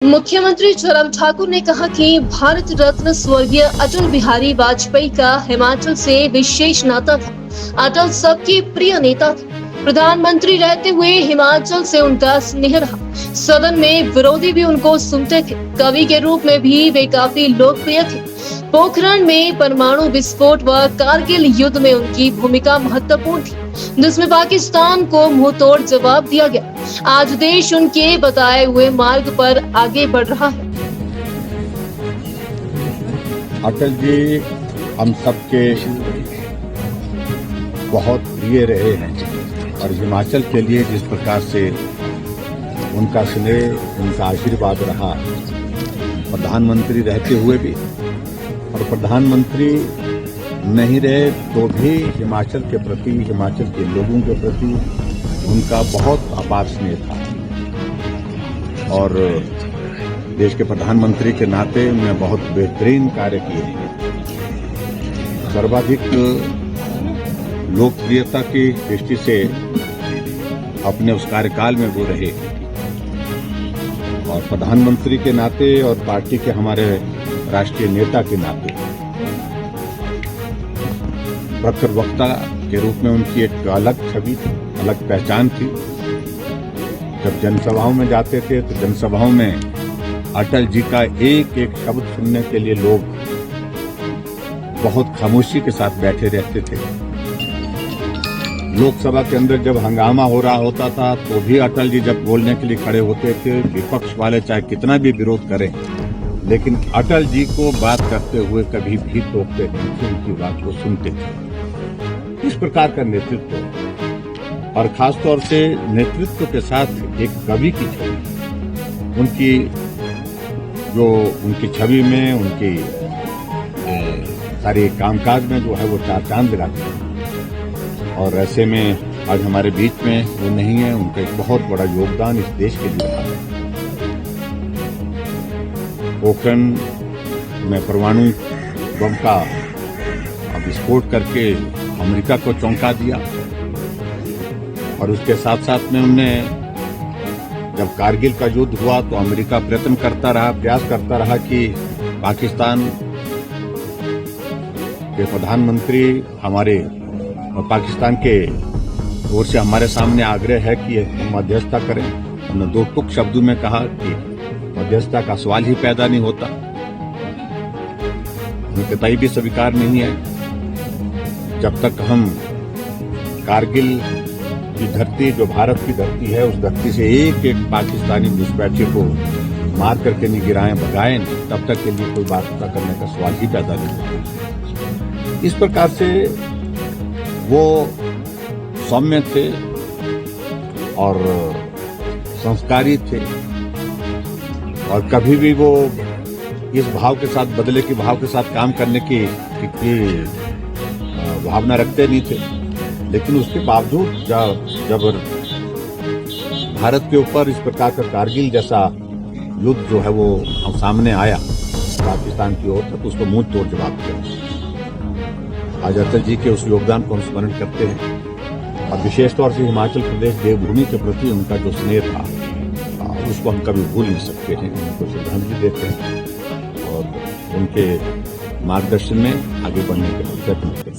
मुख्यमंत्री जयराम ठाकुर ने कहा कि भारत रत्न स्वर्गीय अटल बिहारी वाजपेयी का हिमाचल से विशेष नाता था। अटल सबके प्रिय नेता थे। प्रधानमंत्री रहते हुए हिमाचल से उनका स्नेह रहा। सदन में विरोधी भी उनको सुनते थे। कवि के रूप में भी वे काफी लोकप्रिय थे। पोखरण में परमाणु विस्फोट व कारगिल युद्ध में उनकी भूमिका महत्वपूर्ण थी, जिसमें पाकिस्तान को मुंह तोड़ जवाब दिया गया। आज देश उनके बताए हुए मार्ग पर आगे बढ़ रहा है। अटल जी हम सबके बहुत प्रिय रहे हैं और हिमाचल के लिए जिस प्रकार से उनका स्नेह, उनका आशीर्वाद रहा, प्रधानमंत्री रहते हुए भी और प्रधानमंत्री नहीं रहे तो भी हिमाचल के प्रति, हिमाचल के लोगों के प्रति उनका बहुत अपार स्नेह था और देश के प्रधानमंत्री के नाते उन्होंने बहुत बेहतरीन कार्य किए हैं। सर्वाधिक लोकप्रियता की दृष्टि से अपने उस कार्यकाल में वो रहे और प्रधानमंत्री के नाते और पार्टी के हमारे राष्ट्रीय नेता के नाते प्रखर वक्ता के रूप में उनकी एक अलग छवि थी, अलग पहचान थी। जब जनसभाओं में जाते थे तो जनसभाओं में अटल जी का एक एक शब्द सुनने के लिए लोग बहुत खामोशी के साथ बैठे रहते थे। लोकसभा के अंदर जब हंगामा हो रहा होता था तो भी अटल जी जब बोलने के लिए खड़े होते थे, विपक्ष वाले चाहे कितना भी विरोध करें, लेकिन अटल जी को बात करते हुए कभी भी टोकते नहीं थे, उनकी बात को सुनते थे। इस प्रकार का नेतृत्व और खासतौर से नेतृत्व के साथ एक कवि की छवि, उनकी छवि में, उनकी सारे कामकाज में जो है वो चार चांद लगाते हैं और ऐसे में आज हमारे बीच में वो नहीं है। उनका एक बहुत बड़ा योगदान इस देश के लिए रहा है। पोखरण में परमाणु बम का विस्फोट करके अमेरिका को चौंका दिया और उसके साथ साथ में उन्होंने जब कारगिल का युद्ध हुआ तो अमेरिका प्रयास करता रहा कि पाकिस्तान के प्रधानमंत्री हमारे और पाकिस्तान के ओर से हमारे सामने आग्रह है कि हम मध्यस्थता करें। उन्होंने दो टुक शब्दों में कहा कि मध्यस्थता का सवाल ही पैदा नहीं होता, उनके कतई भी स्वीकार नहीं है। जब तक हम कारगिल की धरती, जो भारत की धरती है, उस धरती से एक एक पाकिस्तानी घुसपैठिए को मार करके नहीं गिराएं, भगाएं, तब तक के लिए कोई बात करने का सवाल ही पैदा नहीं होता। इस प्रकार से वो सौम्य थे और संस्कारी थे और कभी भी वो इस भाव के साथ, बदले के भाव के साथ काम करने की भावना रखते नहीं थे। लेकिन उसके बावजूद जब भारत के ऊपर इस प्रकार का कारगिल जैसा युद्ध जो है वो सामने आया पाकिस्तान की ओर, तो उसको मुंह तोड़ जवाब दिया। आज अटल जी के उस योगदान को हम स्मरण करते हैं और विशेष तौर से हिमाचल प्रदेश देवभूमि के प्रति उनका जो स्नेह था उसको हम कभी भूल नहीं सकते हैं। उनको श्रद्धांजलि देते हैं और उनके मार्गदर्शन में आगे बढ़ने के प्रयत्न करते हैं।